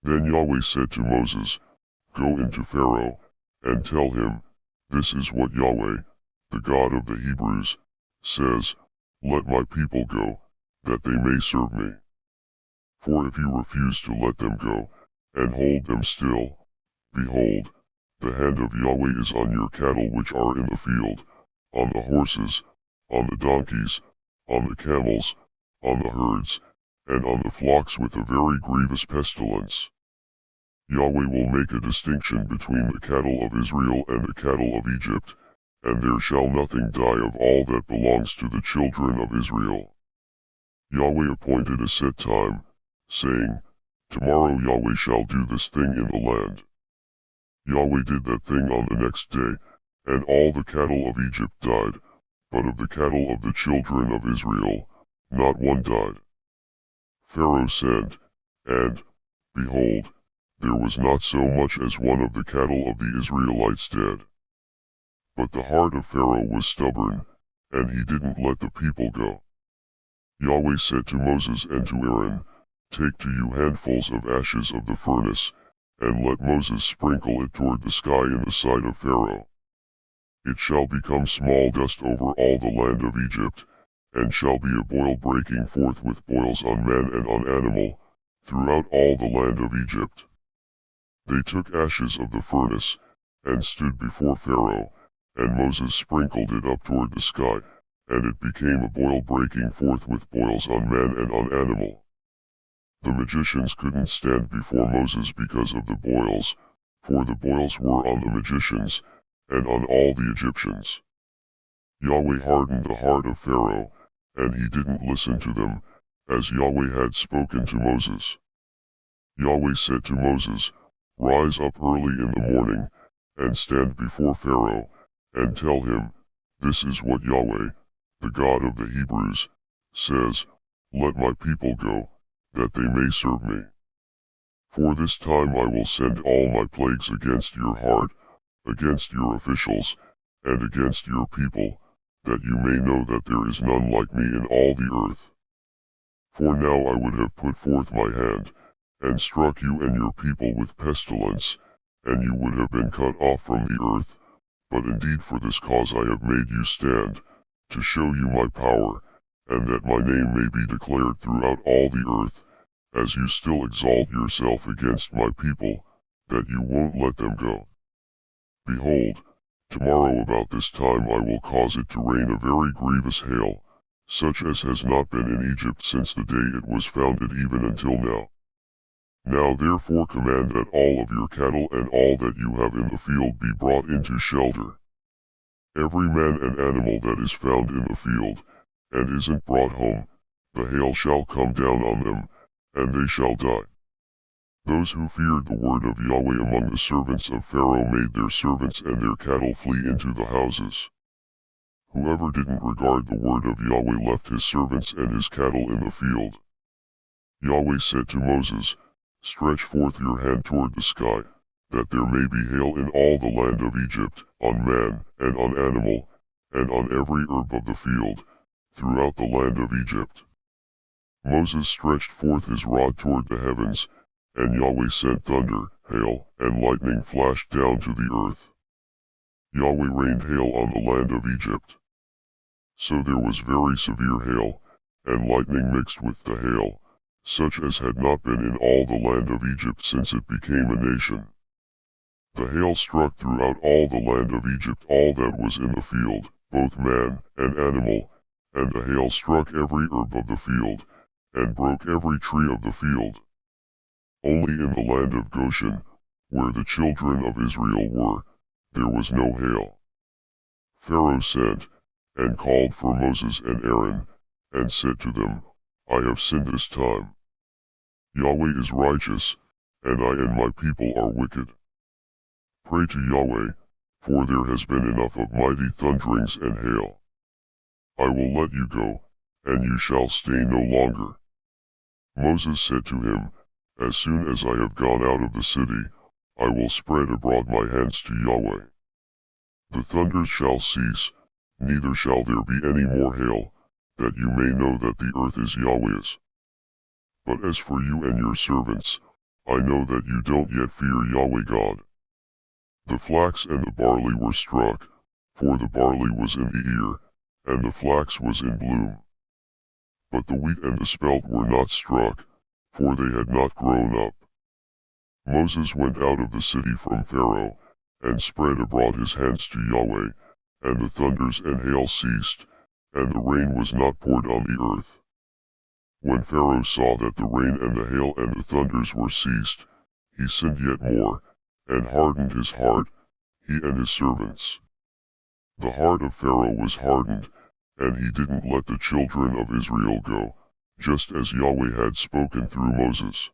Then Yahweh said to Moses, Go into Pharaoh, and tell him, This is what Yahweh, the God of the Hebrews, says, Let my people go, that they may serve me. For if you refuse to let them go, and hold them still, behold, the hand of Yahweh is on your cattle which are in the field, on the horses, on the donkeys, on the camels, on the herds, and on the flocks with a very grievous pestilence. Yahweh will make a distinction between the cattle of Israel and the cattle of Egypt, and there shall nothing die of all that belongs to the children of Israel. Yahweh appointed a set time, saying, Tomorrow Yahweh shall do this thing in the land. Yahweh did that thing on the next day, and all the cattle of Egypt died, but of the cattle of the children of Israel, not one died. Pharaoh sent, and, behold, there was not so much as one of the cattle of the Israelites dead. But the heart of Pharaoh was stubborn, and he didn't let the people go. Yahweh said to Moses and to Aaron, Take to you handfuls of ashes of the furnace, and let Moses sprinkle it toward the sky in the sight of Pharaoh. It shall become small dust over all the land of Egypt, and shall be a boil breaking forth with boils on man and on animal, throughout all the land of Egypt. They took ashes of the furnace, and stood before Pharaoh, and Moses sprinkled it up toward the sky, and it became a boil breaking forth with boils on man and on animal. The magicians couldn't stand before Moses because of the boils, for the boils were on the magicians, and on all the Egyptians. Yahweh hardened the heart of Pharaoh, and he didn't listen to them, as Yahweh had spoken to Moses. Yahweh said to Moses, Rise up early in the morning, and stand before Pharaoh, and tell him, This is what Yahweh, the God of the Hebrews, says, Let my people go, that they may serve me. For this time I will send all my plagues against your heart, against your officials, and against your people, that you may know that there is none like me in all the earth. For now I would have put forth my hand, and struck you and your people with pestilence, and you would have been cut off from the earth, but indeed for this cause I have made you stand, to show you my power, and that my name may be declared throughout all the earth, as you still exalt yourself against my people, that you won't let them go. Behold, tomorrow about this time I will cause it to rain a very grievous hail, such as has not been in Egypt since the day it was founded even until now. Now therefore command that all of your cattle and all that you have in the field be brought into shelter. Every man and animal that is found in the field, and isn't brought home, the hail shall come down on them, and they shall die. Those who feared the word of Yahweh among the servants of Pharaoh made their servants and their cattle flee into the houses. Whoever didn't regard the word of Yahweh left his servants and his cattle in the field. Yahweh said to Moses, Stretch forth your hand toward the sky, that there may be hail in all the land of Egypt, on man, and on animal, and on every herb of the field, throughout the land of Egypt. Moses stretched forth his rod toward the heavens, and Yahweh sent thunder, hail, and lightning flashed down to the earth. Yahweh rained hail on the land of Egypt. So there was very severe hail, and lightning mixed with the hail, such as had not been in all the land of Egypt since it became a nation. The hail struck throughout all the land of Egypt all that was in the field, both man and animal, and the hail struck every herb of the field, and broke every tree of the field. Only in the land of Goshen, where the children of Israel were, there was no hail. Pharaoh sent, and called for Moses and Aaron, and said to them, I have sinned this time. Yahweh is righteous, and I and my people are wicked. Pray to Yahweh, for there has been enough of mighty thunderings and hail. I will let you go, and you shall stay no longer. Moses said to him, As soon as I have gone out of the city, I will spread abroad my hands to Yahweh. The thunders shall cease, neither shall there be any more hail, that you may know that the earth is Yahweh's. But as for you and your servants, I know that you don't yet fear Yahweh God. The flax and the barley were struck, for the barley was in the ear, and the flax was in bloom. But the wheat and the spelt were not struck, for they had not grown up. Moses went out of the city from Pharaoh, and spread abroad his hands to Yahweh, and the thunders and hail ceased, and the rain was not poured on the earth. When Pharaoh saw that the rain and the hail and the thunders were ceased, he sinned yet more, and hardened his heart, he and his servants. The heart of Pharaoh was hardened, and he didn't let the children of Israel go, just as Yahweh had spoken through Moses.